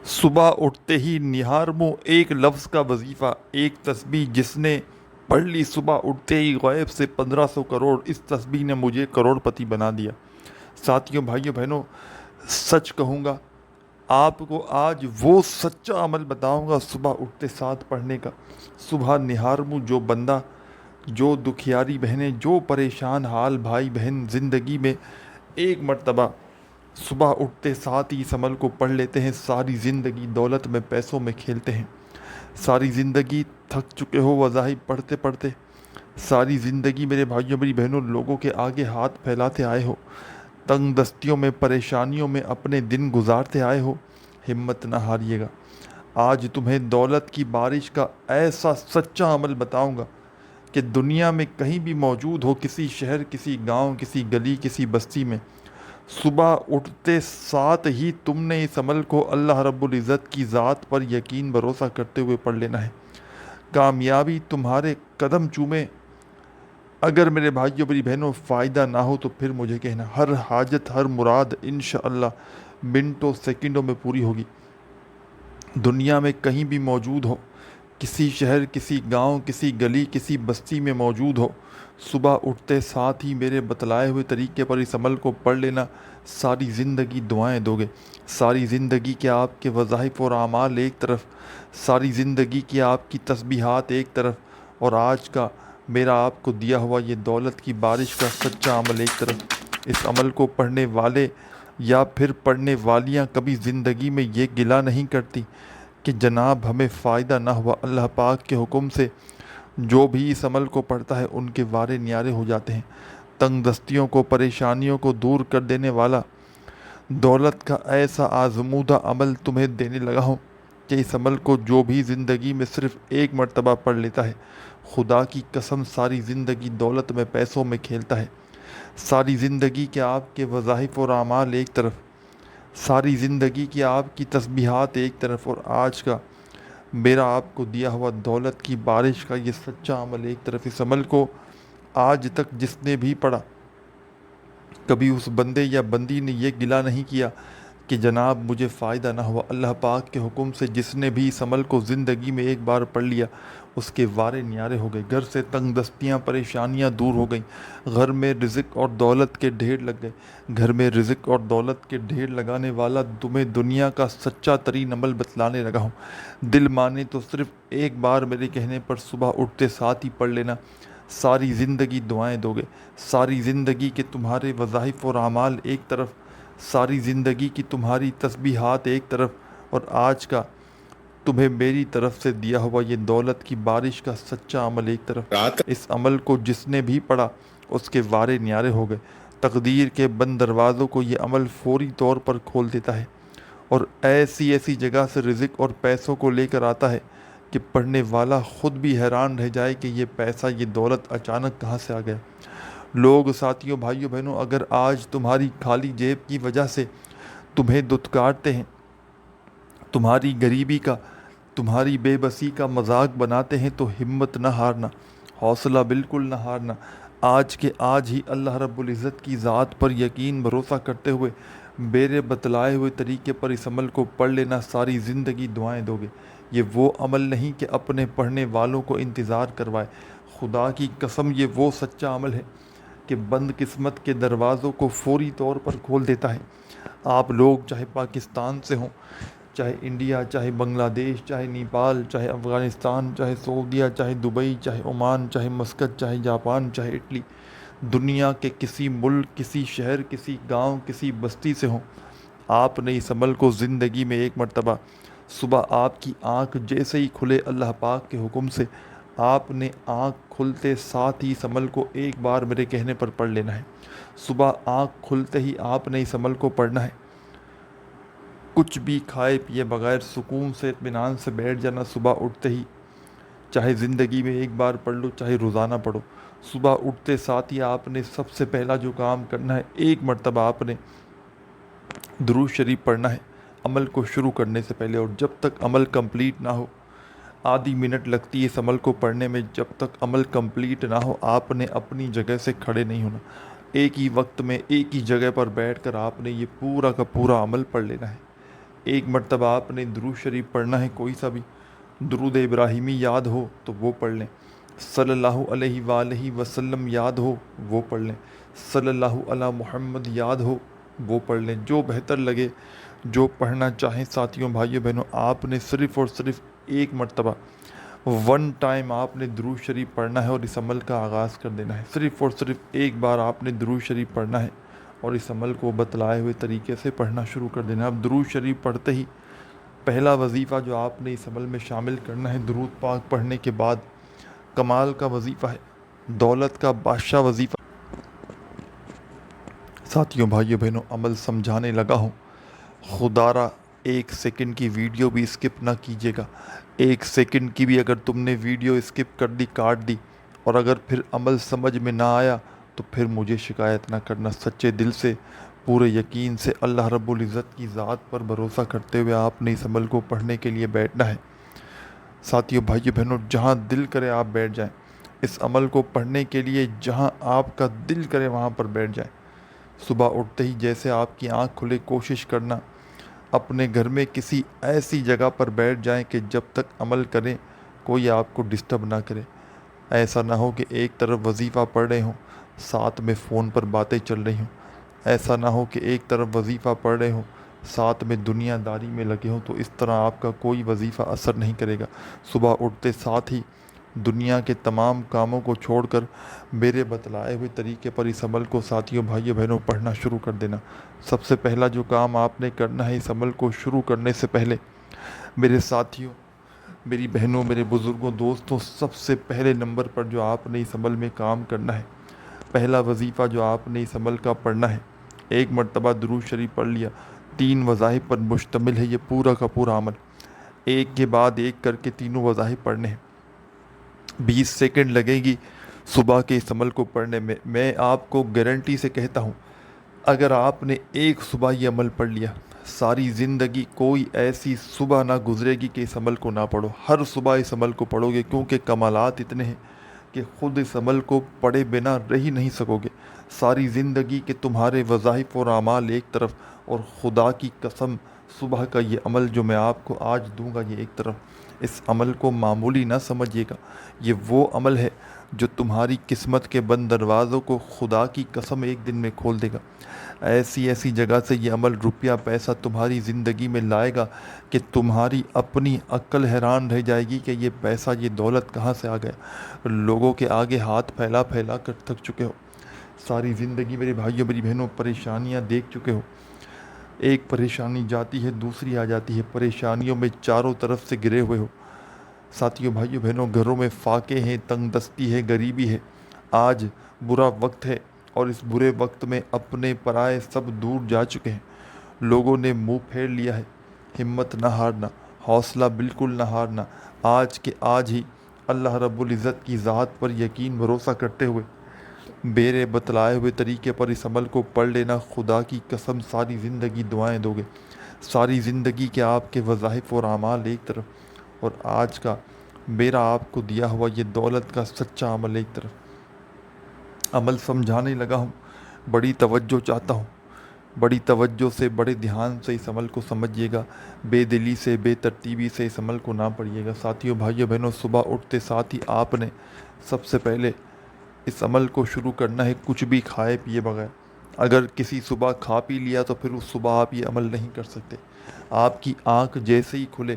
صبح اٹھتے ہی نہار منہ ایک لفظ کا وظیفہ، ایک تسبیح جس نے پڑھ لی صبح اٹھتے ہی غیب سے 1500 کروڑ، اس تسبیح نے مجھے کروڑ پتی بنا دیا۔ ساتھیوں، بھائیوں، بہنوں، سچ کہوں گا آپ کو آج وہ سچا عمل بتاؤں گا صبح اٹھتے ساتھ پڑھنے کا۔ صبح نہار منہ جو بندہ، جو دکھیاری بہنیں، جو پریشان حال بھائی بہن زندگی میں ایک مرتبہ صبح اٹھتے ساتھ ہی اس عمل کو پڑھ لیتے ہیں، ساری زندگی دولت میں پیسوں میں کھیلتے ہیں۔ ساری زندگی تھک چکے ہو وظائف پڑھتے پڑھتے، ساری زندگی میرے بھائیوں میری بہنوں لوگوں کے آگے ہاتھ پھیلاتے آئے ہو، تنگ دستیوں میں پریشانیوں میں اپنے دن گزارتے آئے ہو، ہمت نہ ہاریے گا۔ آج تمہیں دولت کی بارش کا ایسا سچا عمل بتاؤں گا کہ دنیا میں کہیں بھی موجود ہو، کسی شہر، کسی گاؤں، کسی گلی، کسی بستی میں، صبح اٹھتے ساتھ ہی تم نے اس عمل کو اللہ رب العزت کی ذات پر یقین بھروسہ کرتے ہوئے پڑھ لینا ہے۔ کامیابی تمہارے قدم چومے۔ اگر میرے بھائیوں میری بہنوں فائدہ نہ ہو تو پھر مجھے کہنا، ہر حاجت ہر مراد انشاءاللہ منٹوں سیکنڈوں میں پوری ہوگی۔ دنیا میں کہیں بھی موجود ہو، کسی شہر، کسی گاؤں، کسی گلی، کسی بستی میں موجود ہو، صبح اٹھتے ساتھ ہی میرے بتلائے ہوئے طریقے پر اس عمل کو پڑھ لینا، ساری زندگی دعائیں دو گے۔ ساری زندگی کے آپ کے وظائف اور اعمال ایک طرف، ساری زندگی کی آپ کی تسبیحات ایک طرف، اور آج کا میرا آپ کو دیا ہوا یہ دولت کی بارش کا سچا عمل ایک طرف۔ اس عمل کو پڑھنے والے یا پھر پڑھنے والیاں کبھی زندگی میں یہ گلہ نہیں کرتی کہ جناب ہمیں فائدہ نہ ہوا۔ اللہ پاک کے حکم سے جو بھی اس عمل کو پڑھتا ہے ان کے وارے نیارے ہو جاتے ہیں۔ تنگ دستیوں کو، پریشانیوں کو دور کر دینے والا دولت کا ایسا آزمودہ عمل تمہیں دینے لگا ہوں کہ اس عمل کو جو بھی زندگی میں صرف ایک مرتبہ پڑھ لیتا ہے، خدا کی قسم ساری زندگی دولت میں پیسوں میں کھیلتا ہے۔ ساری زندگی کے آپ کے وظائف اور اعمال ایک طرف، ساری زندگی کی آپ کی تسبیحات ایک طرف، اور آج کا میرا آپ کو دیا ہوا دولت کی بارش کا یہ سچا عمل ایک طرف۔ اس عمل کو آج تک جس نے بھی پڑھا، کبھی اس بندے یا بندی نے یہ گلہ نہیں کیا کہ جناب مجھے فائدہ نہ ہوا۔ اللہ پاک کے حکم سے جس نے بھی اس عمل کو زندگی میں ایک بار پڑھ لیا، اس کے وارے نیارے ہو گئے، گھر سے تنگ دستیاں پریشانیاں دور ہو گئیں، گھر میں رزق اور دولت کے ڈھیر لگ گئے۔ گھر میں رزق اور دولت کے ڈھیر لگانے والا تمہیں دنیا کا سچا ترین عمل بتلانے لگا ہوں۔ دل مانے تو صرف ایک بار میرے کہنے پر صبح اٹھتے ساتھ ہی پڑھ لینا، ساری زندگی دعائیں دو گے۔ ساری زندگی کے تمہارے وظائف اور اعمال ایک طرف، ساری زندگی کی تمہاری تسبیحات ایک طرف، اور آج کا تمہیں میری طرف سے دیا ہوا یہ دولت کی بارش کا سچا عمل ایک طرف۔ رات اس عمل کو جس نے بھی پڑھا اس کے وارے نیارے ہو گئے۔ تقدیر کے بند دروازوں کو یہ عمل فوری طور پر کھول دیتا ہے، اور ایسی ایسی جگہ سے رزق اور پیسوں کو لے کر آتا ہے کہ پڑھنے والا خود بھی حیران رہ جائے کہ یہ پیسہ، یہ دولت اچانک کہاں سے آ گیا۔ لوگ، ساتھیوں، بھائیوں بہنوں، اگر آج تمہاری خالی جیب کی وجہ سے تمہیں دھتکارتے ہیں، تمہاری غریبی کا، تمہاری بے بسی کا مذاق بناتے ہیں، تو ہمت نہ ہارنا، حوصلہ بالکل نہ ہارنا۔ آج کے آج ہی اللہ رب العزت کی ذات پر یقین بھروسہ کرتے ہوئے میرے بتلائے ہوئے طریقے پر اس عمل کو پڑھ لینا، ساری زندگی دعائیں دو گے۔ یہ وہ عمل نہیں کہ اپنے پڑھنے والوں کو انتظار کروائے، خدا کی قسم یہ وہ سچا عمل ہے کہ بند قسمت کے دروازوں کو فوری طور پر کھول دیتا ہے۔ آپ لوگ چاہے پاکستان سے ہوں، چاہے انڈیا، چاہے بنگلہ دیش، چاہے نیپال، چاہے افغانستان، چاہے سعودیہ، چاہے دبئی، چاہے عمان، چاہے مسقط، چاہے جاپان، چاہے اٹلی، دنیا کے کسی ملک، کسی شہر، کسی گاؤں، کسی بستی سے ہوں، آپ نے اس عمل کو زندگی میں ایک مرتبہ صبح آپ کی آنکھ جیسے ہی کھلے، اللہ پاک کے حکم سے آپ نے آنکھ کھلتے ساتھ ہی اس عمل کو ایک بار میرے کہنے پر پڑھ لینا ہے۔ صبح آنکھ کھلتے ہی آپ نے اس عمل کو پڑھنا ہے۔ کچھ بھی کھائے پیے بغیر سکون سے، اطمینان سے بیٹھ جانا صبح اٹھتے ہی، چاہے زندگی میں ایک بار پڑھ لو، چاہے روزانہ پڑھو۔ صبح اٹھتے ساتھ ہی آپ نے سب سے پہلا جو کام کرنا ہے، ایک مرتبہ آپ نے درود شریف پڑھنا ہے عمل کو شروع کرنے سے پہلے، اور جب تک عمل کمپلیٹ نہ ہو، آدھی منٹ لگتی ہے اس عمل کو پڑھنے میں، جب تک عمل کمپلیٹ نہ ہو آپ نے اپنی جگہ سے کھڑے نہیں ہونا۔ ایک ہی وقت میں ایک ہی جگہ پر بیٹھ کر آپ نے یہ پورا کا پورا عمل پڑھ لینا ہے۔ ایک مرتبہ آپ نے درود شریف پڑھنا ہے، کوئی سا بھی درود ابراہیمی یاد ہو تو وہ پڑھ لیں، صلی اللہ علیہ وآلہ وسلم یاد ہو وہ پڑھ لیں، صلی اللہ علی محمد یاد ہو وہ پڑھ لیں، جو بہتر لگے، جو پڑھنا چاہیں ساتھیوں بھائیوں بہنوں۔ آپ نے صرف اور صرف ایک مرتبہ ون ٹائم آپ نے درود شریف پڑھنا ہے اور اس عمل کا آغاز کر دینا ہے۔ صرف اور صرف ایک بار آپ نے درود شریف پڑھنا ہے اور اس عمل کو بتلائے ہوئے طریقے سے پڑھنا شروع کر دینا ہے۔ اب درود شریف پڑھتے ہی پہلا وظیفہ جو آپ نے اس عمل میں شامل کرنا ہے، درود پاک پڑھنے کے بعد کمال کا وظیفہ ہے، دولت کا بادشاہ وظیفہ۔ ساتھیوں بھائیوں بہنوں، عمل سمجھانے لگا ہوں، خدا را ایک سیکنڈ کی ویڈیو بھی اسکپ نہ کیجیے گا۔ ایک سیکنڈ کی بھی اگر تم نے ویڈیو اسکپ کر دی، کاٹ دی، اور اگر پھر عمل سمجھ میں نہ آیا تو پھر مجھے شکایت نہ کرنا۔ سچے دل سے، پورے یقین سے، اللہ رب العزت کی ذات پر بھروسہ کرتے ہوئے آپ نے اس عمل کو پڑھنے کے لیے بیٹھنا ہے۔ ساتھیوں بھائیوں بہنوں، جہاں دل کرے آپ بیٹھ جائیں، اس عمل کو پڑھنے کے لیے جہاں آپ کا دل کرے وہاں پر بیٹھ جائیں۔ صبح اٹھتے ہی جیسے آپ کی آنکھ کھلے، کوشش کرنا اپنے گھر میں کسی ایسی جگہ پر بیٹھ جائیں کہ جب تک عمل کریں کوئی آپ کو ڈسٹرب نہ کرے۔ ایسا نہ ہو کہ ایک طرف وظیفہ پڑھ رہے ہوں، ساتھ میں فون پر باتیں چل رہی ہوں۔ ایسا نہ ہو کہ ایک طرف وظیفہ پڑھ رہے ہوں، ساتھ میں دنیا داری میں لگے ہوں، تو اس طرح آپ کا کوئی وظیفہ اثر نہیں کرے گا۔ صبح اٹھتے ساتھ ہی دنیا کے تمام کاموں کو چھوڑ کر میرے بتلائے ہوئے طریقے پر اس عمل کو ساتھیوں بھائیوں بہنوں پڑھنا شروع کر دینا۔ سب سے پہلا جو کام آپ نے کرنا ہے اس عمل کو شروع کرنے سے پہلے، میرے ساتھیوں، میری بہنوں، میرے بزرگوں، دوستوں، سب سے پہلے نمبر پر جو آپ نے اس عمل میں کام کرنا ہے، پہلا وظیفہ جو آپ نے اس عمل کا پڑھنا ہے، ایک مرتبہ درود شریف پڑھ لیا، 3 وظائف پر مشتمل ہے یہ پورا کا پورا عمل، ایک کے بعد ایک کر کے تینوں وظائف پڑھنے ہیں۔ 20 سیکنڈ لگے گی صبح کے اس عمل کو پڑھنے میں۔ میں آپ کو گارنٹی سے کہتا ہوں، اگر آپ نے ایک صبح یہ عمل پڑھ لیا، ساری زندگی کوئی ایسی صبح نہ گزرے گی کہ اس عمل کو نہ پڑھو۔ ہر صبح اس عمل کو پڑھو گے، کیونکہ کمالات اتنے ہیں کہ خود اس عمل کو پڑھے بنا رہ ہی نہیں سکو گے۔ ساری زندگی کے تمہارے وظائف اور اعمال ایک طرف، اور خدا کی قسم صبح کا یہ عمل جو میں آپ کو آج دوں گا یہ ایک طرف۔ اس عمل کو معمولی نہ سمجھیے گا، یہ وہ عمل ہے جو تمہاری قسمت کے بند دروازوں کو خدا کی قسم ایک دن میں کھول دے گا۔ ایسی ایسی جگہ سے یہ عمل روپیہ پیسہ تمہاری زندگی میں لائے گا کہ تمہاری اپنی عقل حیران رہ جائے گی کہ یہ پیسہ، یہ دولت کہاں سے آ گیا۔ لوگوں کے آگے ہاتھ پھیلا پھیلا کر تھک چکے ہو، ساری زندگی میرے بھائیوں میری بہنوں پریشانیاں دیکھ چکے ہو، ایک پریشانی جاتی ہے دوسری آ جاتی ہے، پریشانیوں میں چاروں طرف سے گرے ہوئے ہو۔ ساتھیوں بھائیوں بہنوں، گھروں میں فاقے ہیں، تنگ دستی ہے، غریبی ہے، آج برا وقت ہے، اور اس برے وقت میں اپنے پرائے سب دور جا چکے ہیں، لوگوں نے منہ پھیر لیا ہے۔ ہمت نہ ہارنا، حوصلہ بالکل نہ ہارنا، آج کے آج ہی اللہ رب العزت کی ذات پر یقین بھروسہ کرتے ہوئے میرے بتلائے ہوئے طریقے پر اس عمل کو پڑھ لینا۔ خدا کی قسم ساری زندگی دعائیں دو گے، ساری زندگی کے آپ کے وظائف اور اعمال ایک طرف، اور آج کا میرا آپ کو دیا ہوا یہ دولت کا سچا عمل ایک طرف۔ عمل سمجھانے لگا ہوں، بڑی توجہ چاہتا ہوں، بڑی توجہ سے، بڑے دھیان سے اس عمل کو سمجھیے گا، بے دلی سے، بے ترتیبی سے اس عمل کو نہ پڑھیے گا۔ ساتھیوں بھائیوں بہنوں، صبح اٹھتے ساتھ ہی آپ نے سب سے پہلے اس عمل کو شروع کرنا ہے کچھ بھی کھائے پیے بغیر۔ اگر کسی صبح کھا پی لیا تو پھر اس صبح آپ یہ عمل نہیں کر سکتے۔ آپ کی آنکھ جیسے ہی کھلے،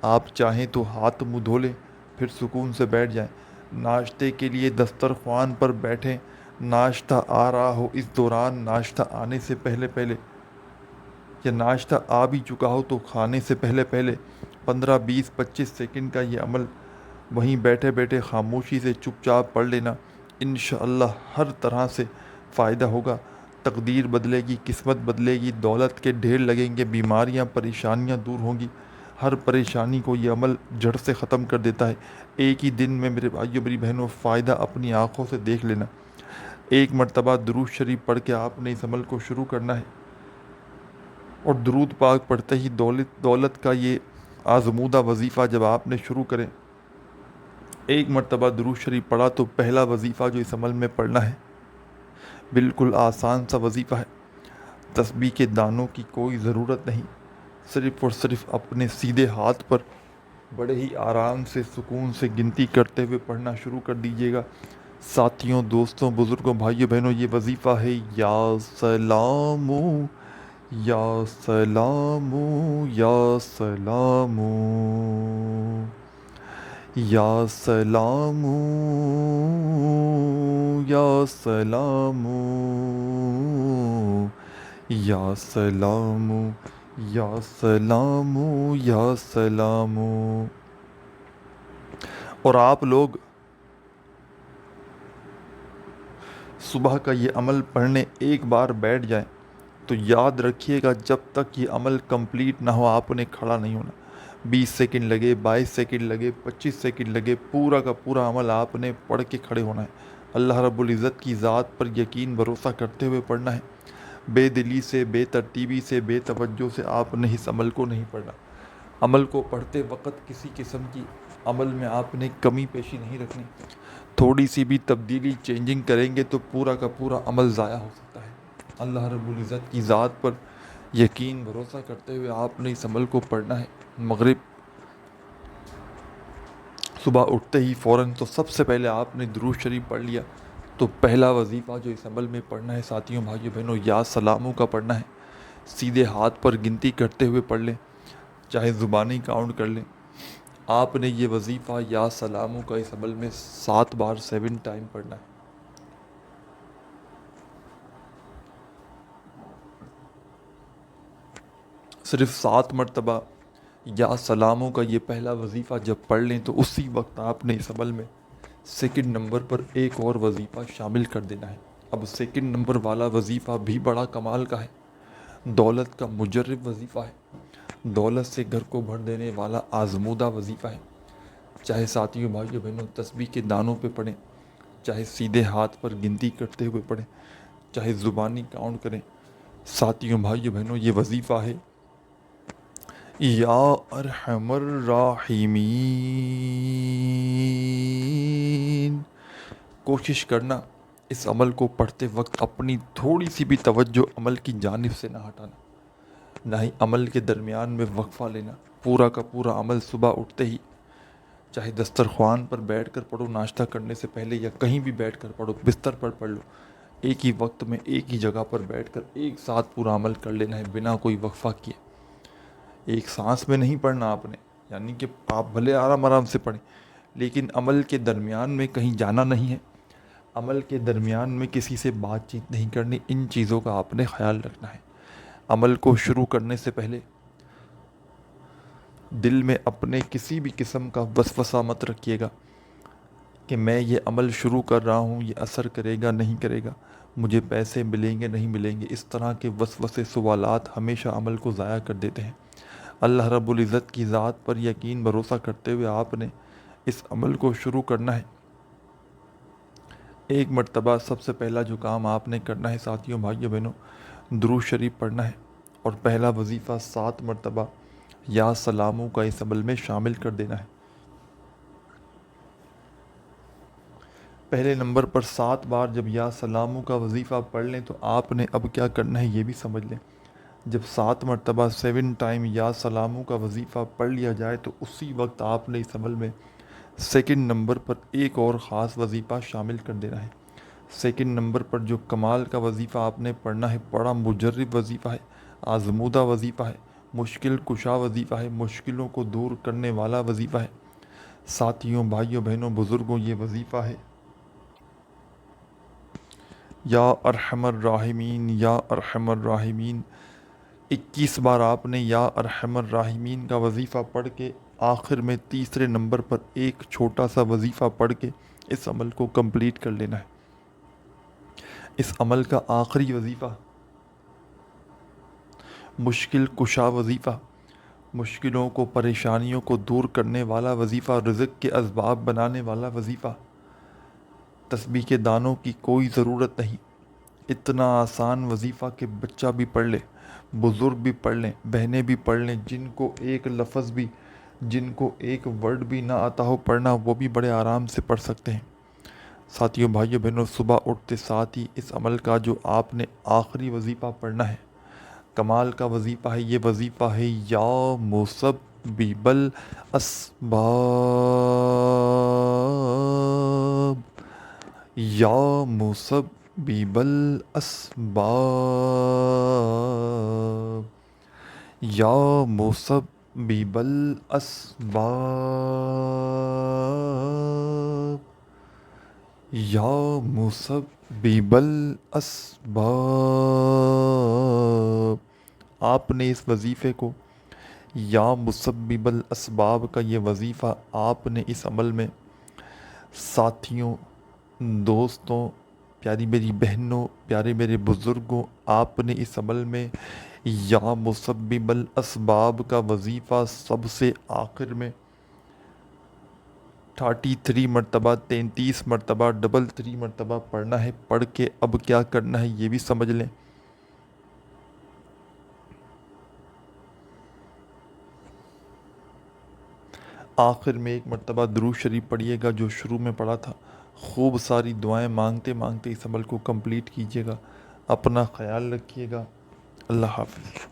آپ چاہیں تو ہاتھ منہ دھو لیں، پھر سکون سے بیٹھ جائیں، ناشتے کے لیے دسترخوان پر بیٹھیں، ناشتہ آ رہا ہو اس دوران، ناشتہ آنے سے پہلے پہلے، یا ناشتہ آ بھی چکا ہو تو کھانے سے پہلے پہلے 15 20 25 سیکنڈ کا یہ عمل وہیں بیٹھے بیٹھے خاموشی سے چپ چاپ پڑھ لینا۔ انشاءاللہ ہر طرح سے فائدہ ہوگا، تقدیر بدلے گی، قسمت بدلے گی، دولت کے ڈھیر لگیں گے، بیماریاں پریشانیاں دور ہوں گی، ہر پریشانی کو یہ عمل جڑ سے ختم کر دیتا ہے۔ ایک ہی دن میں میرے بھائیوں میری بہنوں فائدہ اپنی آنکھوں سے دیکھ لینا۔ ایک مرتبہ درود شریف پڑھ کے آپ نے اس عمل کو شروع کرنا ہے، اور درود پاک پڑھتے ہی دولت کا یہ آزمودہ وظیفہ جب آپ نے شروع کریں، ایک مرتبہ درود شریف پڑھا تو پہلا وظیفہ جو اس عمل میں پڑھنا ہے بالکل آسان سا وظیفہ ہے، تسبیح کے دانوں کی کوئی ضرورت نہیں، صرف اور صرف اپنے سیدھے ہاتھ پر بڑے ہی آرام سے سکون سے گنتی کرتے ہوئے پڑھنا شروع کر دیجیے گا۔ ساتھیوں، دوستوں، بزرگوں، بھائیوں بہنوں، یہ وظیفہ ہے یا سلام یا سلام یا سلام یا سلام یا سلام یا سلام یا سلام یا سلام۔ اور آپ لوگ صبح کا یہ عمل پڑھنے ایک بار بیٹھ جائیں تو یاد رکھیے گا جب تک یہ عمل کمپلیٹ نہ ہو آپ نے کھڑا نہیں ہونا۔ 20 سیکنڈ لگے، 22 سیکنڈ لگے، 25 سیکنڈ لگے، پورا کا پورا عمل آپ نے پڑھ کے کھڑے ہونا ہے۔ اللہ رب العزت کی ذات پر یقین بھروسہ کرتے ہوئے پڑھنا ہے۔ بے دلی سے، بے ترتیبی سے، بے توجہ سے آپ نے اس عمل کو نہیں پڑھنا۔ عمل کو پڑھتے وقت کسی قسم کی عمل میں آپ نے کمی پیشی نہیں رکھنی۔ تھوڑی سی بھی تبدیلی چینجنگ کریں گے تو پورا کا پورا عمل ضائع ہو سکتا ہے۔ اللہ رب العزت کی ذات پر یقین بھروسہ کرتے ہوئے آپ نے اس عمل کو پڑھنا ہے۔ مغرب صبح اٹھتے ہی فوراً تو سب سے پہلے آپ نے درود شریف پڑھ لیا تو پہلا وظیفہ جو اس عمل میں پڑھنا ہے ساتھیوں، بھائیوں بہنوں، یا سلاموں کا پڑھنا ہے۔ سیدھے ہاتھ پر گنتی کرتے ہوئے پڑھ لیں، چاہے زبانی کاؤنٹ کر لیں۔ آپ نے یہ وظیفہ یا سلاموں کا اس عمل میں 7 بار 7 ٹائم پڑھنا ہے۔ صرف 7 مرتبہ یا سلاموں کا یہ پہلا وظیفہ جب پڑھ لیں تو اسی وقت آپ نے اس عمل میں سیکنڈ نمبر پر ایک اور وظیفہ شامل کر دینا ہے۔ اب سیکنڈ نمبر والا وظیفہ بھی بڑا کمال کا ہے، دولت کا مجرب وظیفہ ہے، دولت سے گھر کو بھر دینے والا آزمودہ وظیفہ ہے۔ چاہے ساتھیوں، بھائیوں بہنوں تسبیح کے دانوں پہ پڑھیں، چاہے سیدھے ہاتھ پر گنتی کرتے ہوئے پڑھیں، چاہے زبانی کاؤنٹ کریں۔ ساتھیوں، بھائیوں بہنوں، یہ وظیفہ ہے یا ارحم الراحمین۔ کوشش کرنا اس عمل کو پڑھتے وقت اپنی تھوڑی سی بھی توجہ عمل کی جانب سے نہ ہٹانا، نہ ہی عمل کے درمیان میں وقفہ لینا۔ پورا کا پورا عمل صبح اٹھتے ہی، چاہے دسترخوان پر بیٹھ کر پڑھو ناشتہ کرنے سے پہلے، یا کہیں بھی بیٹھ کر پڑھو، بستر پر پڑھ لو، ایک ہی وقت میں ایک ہی جگہ پر بیٹھ کر ایک ساتھ پورا عمل کر لینا ہے بنا کوئی وقفہ کیے۔ ایک سانس میں نہیں پڑھنا آپ نے، یعنی کہ آپ بھلے آرام آرام سے پڑھیں لیکن عمل کے درمیان میں کہیں جانا نہیں ہے، عمل کے درمیان میں کسی سے بات چیت نہیں کرنی۔ ان چیزوں کا آپ نے خیال رکھنا ہے۔ عمل کو شروع کرنے سے پہلے دل میں اپنے کسی بھی قسم کا وسوسہ مت رکھیے گا کہ میں یہ عمل شروع کر رہا ہوں، یہ اثر کرے گا نہیں کرے گا، مجھے پیسے ملیں گے نہیں ملیں گے۔ اس طرح کے وسوسے سوالات ہمیشہ عمل کو ضائع کر دیتے ہیں۔ اللہ رب العزت کی ذات پر یقین بھروسہ کرتے ہوئے آپ نے اس عمل کو شروع کرنا ہے۔ ایک مرتبہ سب سے پہلا جو کام آپ نے کرنا ہے ساتھیوں، بھائیوں بہنوں، درود شریف پڑھنا ہے اور پہلا وظیفہ 7 مرتبہ یا سلاموں کا اس عمل میں شامل کر دینا ہے۔ پہلے نمبر پر 7 بار جب یا سلاموں کا وظیفہ پڑھ لیں تو آپ نے اب کیا کرنا ہے یہ بھی سمجھ لیں۔ جب 7 مرتبہ 7 ٹائم یا سلاموں کا وظیفہ پڑھ لیا جائے تو اسی وقت آپ نے اس عمل میں سیکنڈ نمبر پر ایک اور خاص وظیفہ شامل کر دینا ہے۔ سیکنڈ نمبر پر جو کمال کا وظیفہ آپ نے پڑھنا ہے، بڑا مجرب وظیفہ ہے، آزمودہ وظیفہ ہے، مشکل کشا وظیفہ ہے، مشکلوں کو دور کرنے والا وظیفہ ہے۔ ساتھیوں، بھائیوں بہنوں، بزرگوں، یہ وظیفہ ہے یا ارحم الراحمین یا ارحم الراحمین۔ 21 بار آپ نے یا ارحم الراحمین کا وظیفہ پڑھ کے آخر میں تیسرے نمبر پر ایک چھوٹا سا وظیفہ پڑھ کے اس عمل کو کمپلیٹ کر لینا ہے۔ اس عمل کا آخری وظیفہ مشکل کشا وظیفہ، مشکلوں کو، پریشانیوں کو دور کرنے والا وظیفہ، رزق کے اسباب بنانے والا وظیفہ۔ تسبیح کے دانوں کی کوئی ضرورت نہیں، اتنا آسان وظیفہ کہ بچہ بھی پڑھ لے، بزرگ بھی پڑھ لیں، بہنیں بھی پڑھ لیں، جن کو ایک لفظ بھی، جن کو ایک ورڈ بھی نہ آتا ہو پڑھنا، وہ بھی بڑے آرام سے پڑھ سکتے ہیں۔ ساتھیوں، بھائیوں بہنوں، صبح اٹھتے ساتھ ہی اس عمل کا جو آپ نے آخری وظیفہ پڑھنا ہے، کمال کا وظیفہ ہے، یہ وظیفہ ہے یا مسبب الاسباب، یا مسبب الاسباب، یا مسبب الاسباب، یا مسبب الاسباب۔ آپ نے اس وظیفے کو، یا مسبب الاسباب کا یہ وظیفہ آپ نے اس عمل میں ساتھیوں، دوستوں، پیاری میری بہنوں، پیارے میرے بزرگوں، آپ نے اس عمل میں یا مسبب الاسباب کا وظیفہ سب سے آخر میں 33 مرتبہ، 33 مرتبہ، 33 مرتبہ پڑھنا ہے۔ پڑھ کے اب کیا کرنا ہے یہ بھی سمجھ لیں۔ آخر میں ایک مرتبہ درود شریف پڑھیے گا جو شروع میں پڑھا تھا۔ خوب ساری دعائیں مانگتے مانگتے اس عمل کو کمپلیٹ کیجیے گا۔ اپنا خیال رکھیے گا۔ اللہ حافظ۔